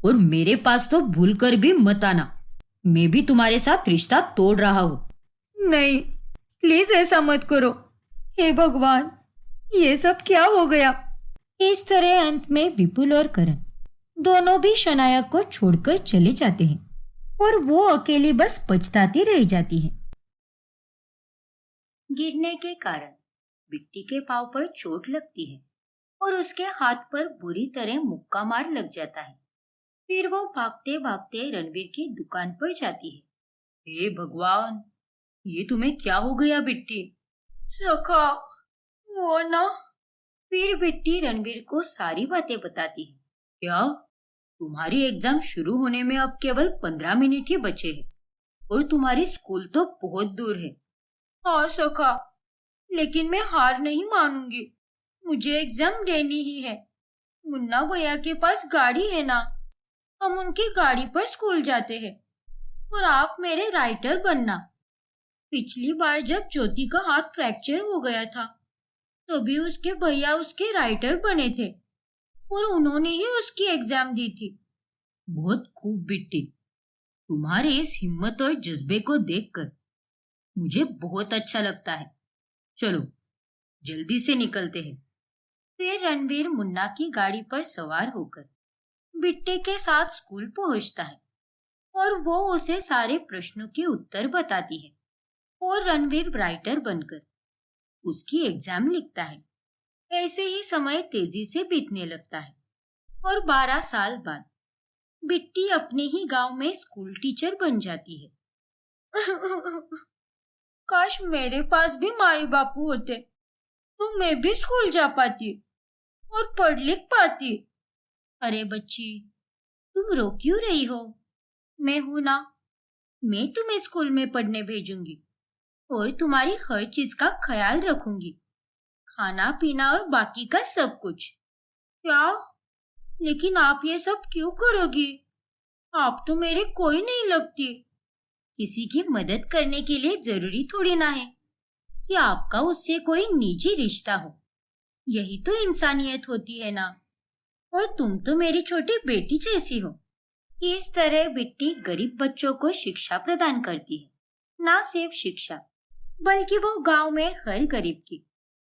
और मेरे पास तो भूल कर भी मत आना। मैं भी तुम्हारे साथ रिश्ता तोड़ रहा हूँ। नहीं, प्लीज ऐसा मत करो। हे भगवान, ये सब क्या हो गया? इस तरह अंत में विपुल और करण दोनों भी शनाया को छोड़कर चले जाते हैं, और वो अकेली बस पछताती रह जाती है। गिरने के कारण बिट्टी के पांव पर चोट लगती है और उसके हाथ पर बुरी तरह मुक्का मार लग जाता है। फिर वो भागते भागते रणवीर की दुकान पर जाती है। हे भगवान, ये तुम्हें क्या हो गया बिट्टी? सखा, वो ना। फिर बिट्टी रणवीर को सारी बातें बताती है। क्या? तुम्हारी एग्जाम शुरू होने में अब केवल 15 मिनट ही बचे हैं, और तुम्हारी स्कूल तो बहुत दूर है। हाँ सखा, लेकिन मैं हार नहीं मानूंगी। मुझे एग्जाम देनी ही है। मुन्ना भैया के पास गाड़ी है ना, हम उनकी गाड़ी पर स्कूल जाते हैं, और आप मेरे राइटर बनना। पिछली बार जब ज्योति का हाथ फ्रैक्चर हो गया था, तभी उसके भैया उसके राइटर बने थे, और उन्होंने ही उसकी एग्जाम दी थी। बहुत खूब बिट्टी, तुम्हारे इस हिम्मत और जज्बे को देखकर मुझे बहुत अच्छा लगता है। चलो जल्दी से निकलते हैं। फिर रणवीर मुन्ना की गाड़ी पर सवार होकर बिट्टी के साथ स्कूल पहुंचता है, और वो उसे सारे प्रश्नों के उत्तर बताती है, और रणवीर राइटर बनकर उसकी एग्जाम लिखता है। ऐसे ही समय तेजी से बीतने लगता है, और 12 साल बाद बिट्टी अपने ही गांव में स्कूल टीचर बन जाती है। काश मेरे पास भी माई बापू होते, तो मैं भी स्कूल जा पाती और पढ़ लिख पाती। अरे बच्ची, तुम रो क्यों रही हो? मैं हूं ना, मैं तुम्हें स्कूल में पढ़ने भेजूंगी, और तुम्हारी हर चीज का ख्याल रखूंगी, खाना पीना और बाकी का सब कुछ। क्या? लेकिन आप ये सब क्यों करोगी? आप तो मेरे कोई नहीं लगती। किसी की मदद करने के लिए जरूरी थोड़ी ना है कि आपका उससे कोई निजी रिश्ता हो। यही तो इंसानियत होती है ना। और तुम तो मेरी छोटी बेटी जैसी हो। इस तरह बिट्टी गरीब बच्चों को शिक्षा प्रदान करती है। ना सिर्फ शिक्षा, बल्कि वो गांव में हर गरीब की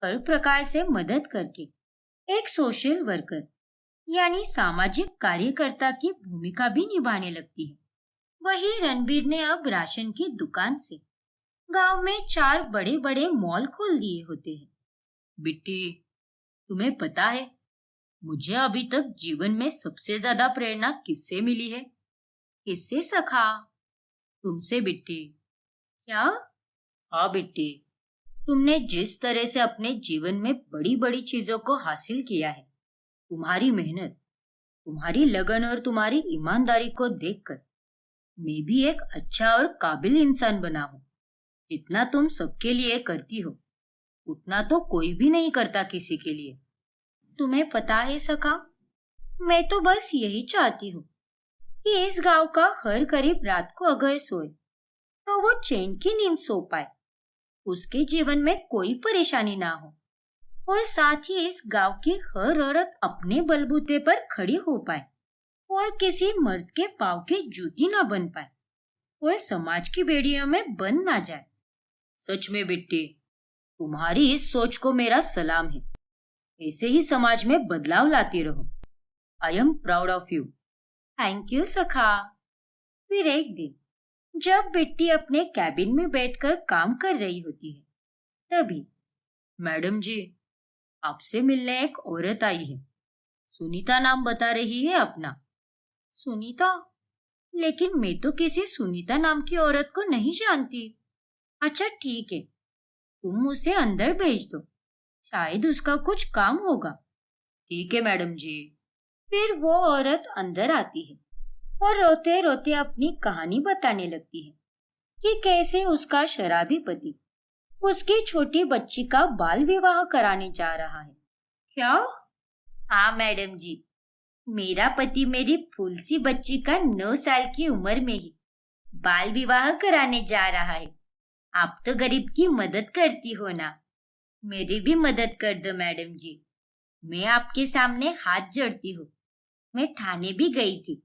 हर प्रकार से मदद करके एक सोशल वर्कर यानी सामाजिक कार्यकर्ता की भूमिका भी निभाने लगती है। वही रणवीर ने अब राशन की दुकान से गांव में 4 बड़े बड़े मॉल खोल दिए होते हैं। बिट्टी, तुम्हें पता है मुझे अभी तक जीवन में सबसे ज्यादा प्रेरणा किससे मिली है? किससे सखा? तुमसे बिट्टी। क्या? हाँ बिट्टी, तुमने जिस तरह से अपने जीवन में बड़ी बड़ी चीजों को हासिल किया है, तुम्हारी मेहनत, तुम्हारी लगन और तुम्हारी ईमानदारी को देखकर मैं भी एक अच्छा और काबिल इंसान बना हूँ। जितना तुम सबके लिए करती हो उतना तो कोई भी नहीं करता किसी के लिए। तुम्हें पता है सखा, मैं तो बस यही चाहती हूँ कि इस गांव का हर गरीब रात को अगर सोए तो वो चैन की नींद सो पाए, उसके जीवन में कोई परेशानी ना हो, और साथ ही इस गांव की हर औरत अपने बलबूते पर खड़ी हो पाए और किसी मर्द के पांव की जूती ना बन पाए और समाज की बेड़ियों में बंद ना जाए। सच में बिट्टी, तुम्हारी इस सोच को मेरा सलाम है। ऐसे ही समाज में बदलाव लाती रहो। I am proud of you. Thank you सखा। फिर एक दिन जब बिट्टी अपने कैबिन में बैठकर काम कर रही होती है, तभी मैडम जी, आपसे मिलने एक औरत आई है। सुनीता नाम बता रही है अपना। सुनीता? लेकिन मैं तो किसी सुनीता नाम की औरत को नहीं जानती। अच्छा ठीक है, तुम उसे अंदर भेज दो, शायद उसका कुछ काम होगा। ठीक है मैडम जी। फिर वो औरत अंदर आती है और रोते रोते अपनी कहानी बताने लगती है कि कैसे उसका शराबी पति उसकी छोटी बच्ची का बाल विवाह कराने जा रहा है। क्या? हाँ मैडम जी, मेरा पति मेरी फूल सी बच्ची का 9 साल की उम्र में ही बाल विवाह कराने जा रहा है। आप तो गरीब की मदद करती हो ना, मेरी भी मदद कर दो मैडम जी। मैं आपके सामने हाथ जोड़ती हूँ। मैं थाने भी गई थी,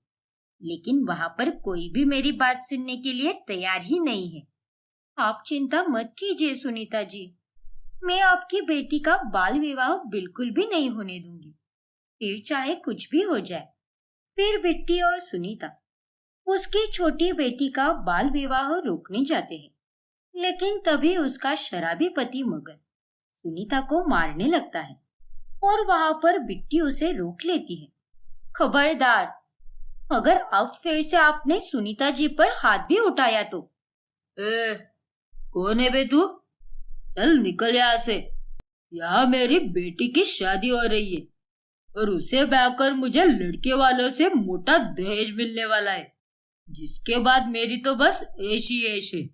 लेकिन वहां पर कोई भी मेरी बात सुनने के लिए तैयार ही नहीं है। आप चिंता मत कीजिए सुनीता जी, मैं आपकी बेटी का बाल विवाह बिल्कुल भी नहीं होने दूंगी, फिर चाहे कुछ भी हो जाए। फिर बिट्टी और सुनीता उसकी छोटी बेटी का बाल विवाह रोकने जाते हैं, लेकिन तभी उसका शराबी पति मगन सुनीता को मारने लगता है और वहां पर बिट्टी उसे रोक लेती है। खबरदार, अगर अब फिर से आपने सुनीता जी पर हाथ भी उठाया तो। कौन है बे तू? चल निकल यहाँ से। यहाँ मेरी बेटी की शादी हो रही है और उसे ब्याहकर मुझे लड़के वालों से मोटा दहेज मिलने वाला है, जिसके बाद मेरी तो बस ऐश ही ऐश है।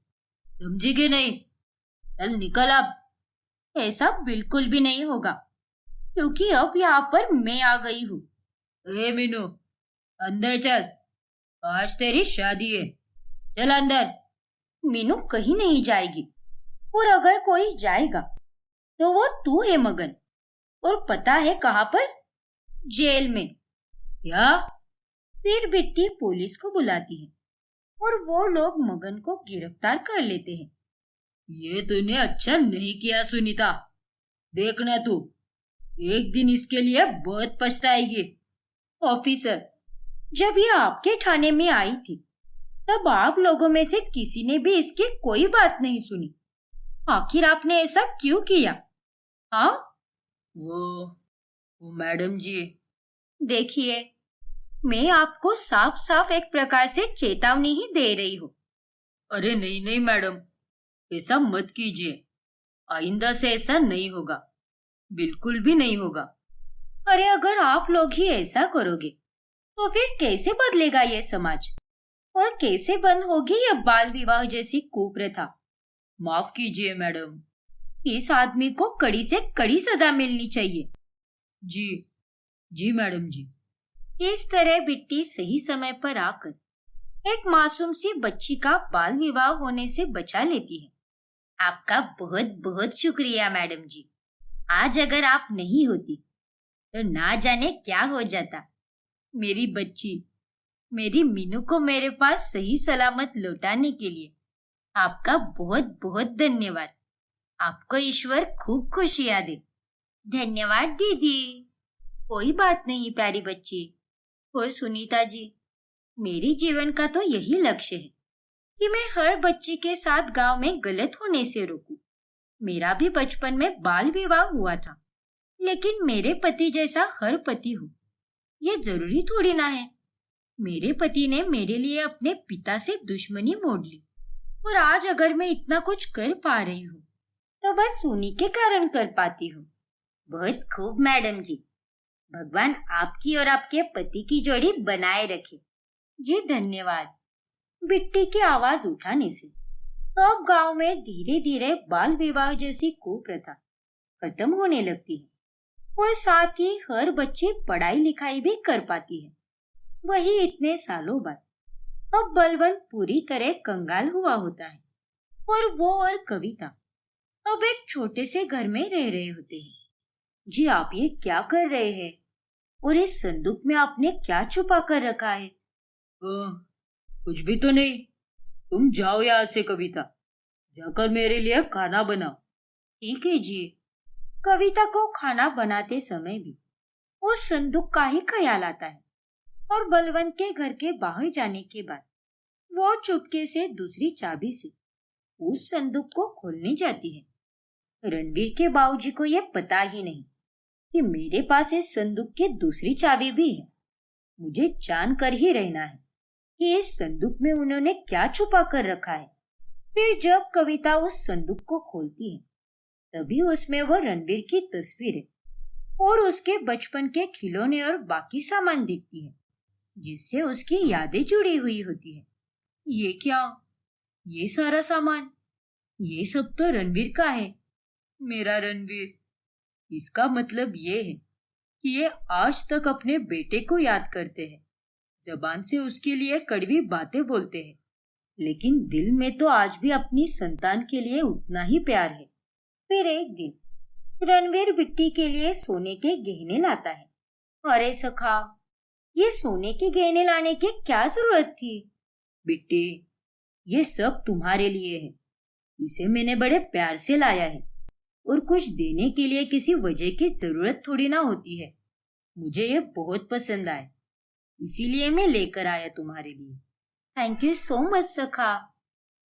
समझी कि नहीं? चल निकल अब। ऐसा बिल्कुल भी नहीं होगा, क्योंकि अब यहाँ पर मैं आ गई हूँ। मीनू, अंदर चल, आज तेरी शादी है। चल अंदर। मीनू कहीं नहीं जाएगी, और अगर कोई जाएगा तो वो तू है मगन, और पता है कहाँ पर? जेल में। क्या? फिर बिट्टी पुलिस को बुलाती है और वो लोग मगन को गिरफ्तार कर लेते हैं। ये तूने अच्छा नहीं किया सुनीता। देखना तू एक दिन इसके लिए बहुत पछताएगी। ऑफिसर, जब ये आपके थाने में आई थी तब आप लोगों में से किसी ने भी इसकी कोई बात नहीं सुनी। आखिर आपने ऐसा क्यों किया? हाँ? वो मैडम जी, देखिए, मैं आपको साफ साफ एक प्रकार से चेतावनी ही दे रही हूँ। अरे नहीं नहीं मैडम, ऐसा मत कीजिए। आइंदा से ऐसा नहीं होगा, बिल्कुल भी नहीं होगा। अरे अगर आप लोग ही ऐसा करोगे तो फिर कैसे बदलेगा ये समाज, और कैसे बंद होगी ये बाल विवाह जैसी कुप्रथा? माफ कीजिए मैडम, इस आदमी को कड़ी से कड़ी सजा मिलनी चाहिए। जी जी मैडम जी। इस तरह बिट्टी सही समय पर आकर एक मासूम सी बच्ची का बाल विवाह होने से बचा लेती है। आपका बहुत बहुत शुक्रिया मैडम जी। आज अगर आप नहीं होती तो ना जाने क्या हो जाता। मेरी बच्ची, मेरी मीनू को मेरे पास सही सलामत लौटाने के लिए आपका बहुत बहुत धन्यवाद। आपको ईश्वर खूब खुशियां दे। धन्यवाद दीदी। कोई बात नहीं प्यारी बच्ची। और सुनीता जी, मेरे जीवन का तो यही लक्ष्य है कि मैं हर बच्ची के साथ गांव में गलत होने से रोकूं। मेरा भी बचपन में बाल विवाह हुआ था, लेकिन मेरे पति जैसा हर पति हो ये जरूरी थोड़ी ना है। मेरे पति ने मेरे लिए अपने पिता से दुश्मनी मोड़ ली, और आज अगर मैं इतना कुछ कर पा रही हूँ तो बस उन्हीं के कारण कर पाती हूँ। बहुत खूब मैडम जी, भगवान आपकी और आपके पति की जोड़ी बनाए रखे। जी धन्यवाद। बिट्टी की आवाज उठाने से तो अब गांव में धीरे धीरे बाल विवाह जैसी कुप्रथा खत्म होने लगती है और साथ ही हर बच्ची पढ़ाई लिखाई भी कर पाती है। वही इतने सालों बाद अब बलवंत पूरी तरह कंगाल हुआ होता है और वो और कविता अब एक छोटे से घर में रह रहे होते हैं। जी आप ये क्या कर रहे हैं? और इस संदूक में आपने क्या छुपा कर रखा है? कुछ भी तो नहीं। तुम जाओ यहाँ से कविता, जाकर मेरे लिए खाना बनाओ। ठीक है जी। कविता को खाना बनाते समय भी उस संदूक का ही ख्याल आता है और बलवंत के घर के बाहर जाने के बाद वो चुपके से दूसरी चाबी से उस संदूक को खोलने जाती है। रणवीर के बाबूजी को यह पता ही नहीं कि मेरे पास इस संदूक की दूसरी चाबी भी है। मुझे जानकर ही रहना है कि इस संदूक में उन्होंने क्या छुपा कर रखा है। फिर जब कविता उस संदूक को खोलती है तभी उसमें वो रणवीर की तस्वीर है और उसके बचपन के खिलौने और बाकी सामान दिखती है जिससे उसकी यादें जुड़ी हुई होती है। ये क्या? ये सारा सामान, ये सब तो रणवीर का है। मेरा रणवीर। इसका मतलब ये है कि ये आज तक अपने बेटे को याद करते हैं, जबान से उसके लिए कड़वी बातें बोलते हैं, लेकिन दिल में तो आज भी अपनी संतान के लिए उतना ही प्यार है। फिर एक दिन रणवीर बिट्टी के लिए सोने के गहने लाता है। अरे सखा, ये सोने के गहने लाने की क्या जरूरत थी? बिट्टी, ये सब तुम्हारे लिए है। इसे मैंने बड़े प्यार से लाया है और कुछ देने के लिए किसी वजह की जरूरत थोड़ी ना होती है। मुझे ये बहुत पसंद आया, इसीलिए मैं लेकर आया तुम्हारे लिए। थैंक यू सो मच सखा,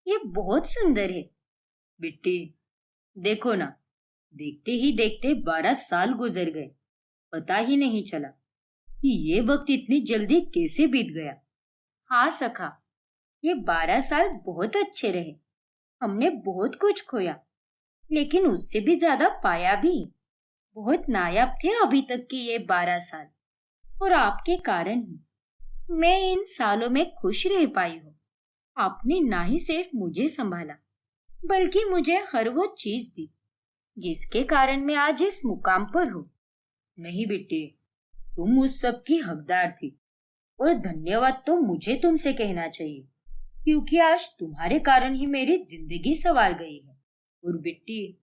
ये बहुत सुंदर है। बिट्टी देखो ना, देखते ही देखते 12 साल गुजर गए। पता ही नहीं चला कि ये वक्त इतनी जल्दी कैसे बीत गया। हाँ सखा, ये 12 साल बहुत अच्छे रहे। हमने बहुत कुछ खोया लेकिन उससे भी ज्यादा पाया भी। बहुत नायाब थे अभी तक के ये 12 साल और आपके कारण ही मैं इन सालों में खुश रह पाई हूँ। आपने ना ही सिर्फ मुझे संभाला बल्कि मुझे हर वो चीज दी जिसके कारण मैं आज इस मुकाम पर हूँ। नहीं बेटे, तुम उस सब की हकदार थी और धन्यवाद तो मुझे तुमसे कहना चाहिए, क्योंकि आज तुम्हारे कारण ही मेरी जिंदगी संवार गई है। और बेटी,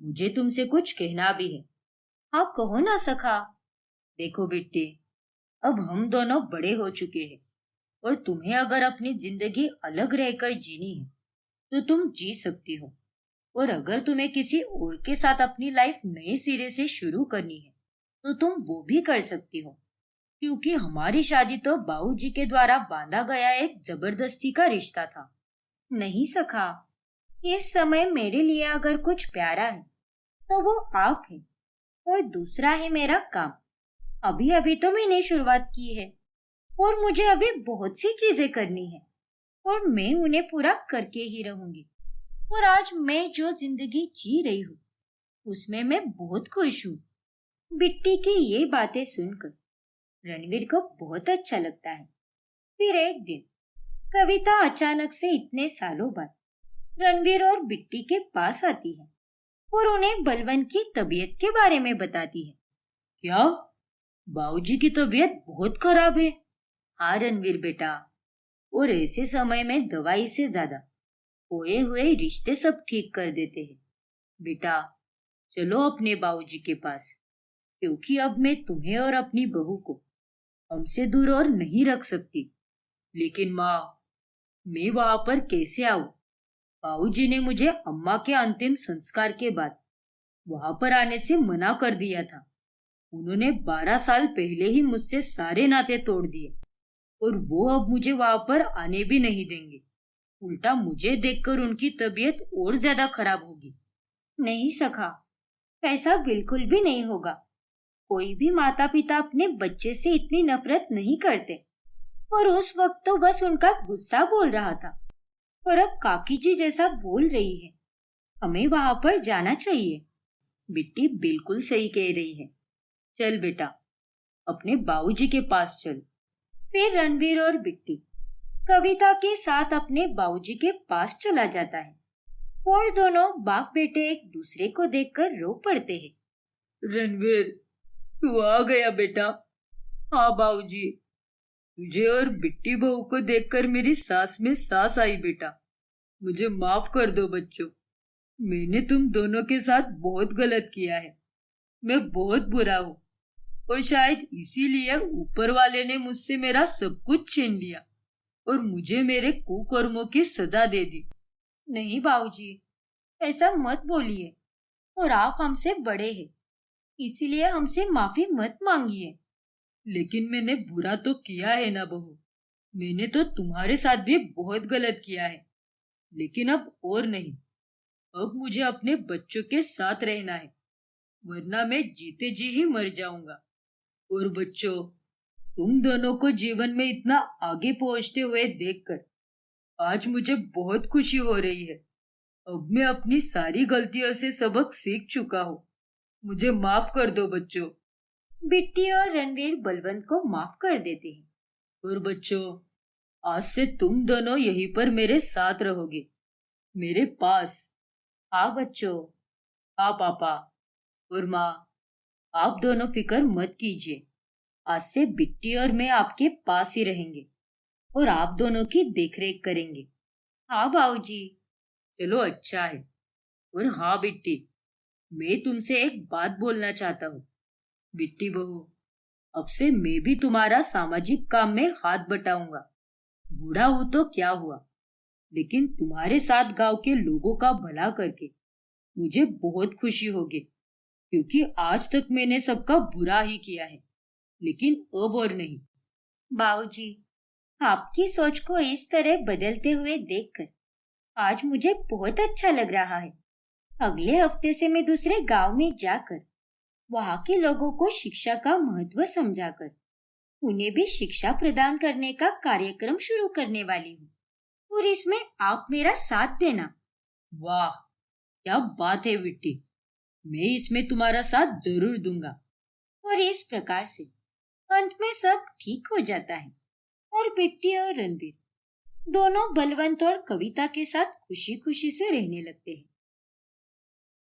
मुझे तुमसे कुछ कहना भी है। हाँ कहो ना सखा। देखो बेटी, अब हम दोनों बड़े हो चुके हैं और तुम्हें अगर अपनी जिंदगी अलग रहकर जीनी है तो तुम जी सकती हो, और अगर तुम्हें किसी और के साथ अपनी लाइफ नए सिरे से शुरू करनी है तो तुम वो भी कर सकती हो, क्योंकि हमारी शादी तो बाबूजी के द्वारा बांधा गया एक जबरदस्ती का रिश्ता था। नहीं सखा, इस समय मेरे लिए अगर कुछ प्यारा है तो वो आप है और दूसरा है मेरा काम। अभी अभी तो मैंने शुरुआत की है और मुझे अभी बहुत सी चीजें करनी है और मैं उन्हें पूरा करके ही रहूंगी। और आज मैं जो जिंदगी जी रही हूँ उसमें मैं बहुत खुश हूँ। बिट्टी की ये बातें सुनकर रणवीर को बहुत अच्छा लगता है। फिर एक दिन कविता अचानक से इतने सालों बाद रणवीर और बिट्टी के पास आती है और उन्हें बलवंत की तबीयत के बारे में बताती है। क्या? बाबूजी की तबीयत बहुत खराब है? हाँ रणवीर बेटा, और ऐसे समय में दवाई से ज्यादा खोए हुए रिश्ते सब ठीक कर देते हैं। बेटा चलो अपने बाबूजी के पास, क्योंकि अब मैं तुम्हें और अपनी बहू को हमसे दूर और नहीं रख सकती। लेकिन माँ, मैं वहां पर कैसे आऊं? बाबूजी ने मुझे अम्मा के अंतिम संस्कार के बाद वहां पर आने से मना कर दिया था। उन्होंने 12 साल पहले ही मुझसे सारे नाते तोड़ दिए और वो अब मुझे वहां पर आने भी नहीं देंगे। उल्टा मुझे देखकर उनकी तबीयत और ज्यादा खराब होगी। नहीं सखा, ऐसा बिल्कुल भी नहीं होगा। कोई भी माता पिता अपने बच्चे से इतनी नफरत नहीं करते और उस वक्त तो बस उनका गुस्सा बोल रहा था, और अब काकी जी जैसा बोल रही है। हमें वहां पर जाना चाहिए। बिट्टी बिल्कुल सही कह रही है। चल बेटा, अपने बाबूजी के पास चल। फिर रणवीर और बिट्टी कविता के साथ अपने बाबूजी के पास चला जाता है और दोनों बाप बेटे एक दूसरे को देखकर रो पड़ते हैं। रणवीर, तू आ गया बेटा। हाँ बाबूजी, तुझे और बिट्टी बहू को देखकर मेरी सांस में सांस आई बेटा। मुझे माफ कर दो बच्चों, मैंने तुम दोनों के साथ बहुत गलत किया है। मैं बहुत बुरा हूँ और शायद इसीलिए ऊपर वाले ने मुझसे मेरा सब कुछ छीन लिया और मुझे मेरे कुकर्मों की सजा दे दी। नहीं बाबूजी, ऐसा मत बोलिए। और आप हमसे बड़े हैं, इसीलिए हमसे माफी मत मांगिए। लेकिन मैंने बुरा तो किया है ना बहू। मैंने तो तुम्हारे साथ भी बहुत गलत किया है, लेकिन अब और नहीं। अब मुझे अपने बच्चों के साथ रहना है, वरना मैं जीते जी ही मर जाऊंगा। और बच्चों, तुम दोनों को जीवन में इतना आगे पहुंचते हुए देखकर आज मुझे बहुत खुशी हो रही है। अब मैं अपनी सारी गलतियों से सबक सीख चुका हूँ। मुझे माफ कर दो बच्चों। बिट्टी और रणवीर बलवंत को माफ कर देते हैं। और बच्चों, आज से तुम दोनों यहीं पर मेरे साथ रहोगे, मेरे पास। हाँ बच्चों। हाँ पापा और माँ, आप दोनों फिक्र मत कीजिए। आज से बिट्टी और मैं आपके पास ही रहेंगे और आप दोनों की देखरेख करेंगे। हाँ बाबूजी। चलो अच्छा है। और हाँ बिट्टी, मैं तुमसे एक बात बोलना चाहता हूँ। बिट्टी बहू, अब से मैं भी तुम्हारा सामाजिक काम में हाथ बटाऊंगा। बूढ़ा हूं तो क्या हुआ, लेकिन तुम्हारे साथ गांव के लोगों का भला करके मुझे बहुत खुशी होगी, क्योंकि आज तक मैंने सबका बुरा ही किया है, लेकिन अब और नहीं। बाबूजी, आपकी सोच को इस तरह बदलते हुए देखकर आज मुझे बहुत अच्छा लग रहा है। अगले हफ्ते से मैं दूसरे गांव में जाकर वहां के लोगों को शिक्षा का महत्व समझाकर उन्हें भी शिक्षा प्रदान करने का कार्यक्रम शुरू करने वाली हूँ, और इसमें आप मेरा साथ देना। वाह, क्या बात है बिट्टी, मैं इसमें तुम्हारा साथ जरूर दूंगा। और इस प्रकार से अंत में सब ठीक हो जाता है और बिट्टी और रणबीर दोनों बलवंत और कविता के साथ खुशी खुशी से रहने लगते हैं।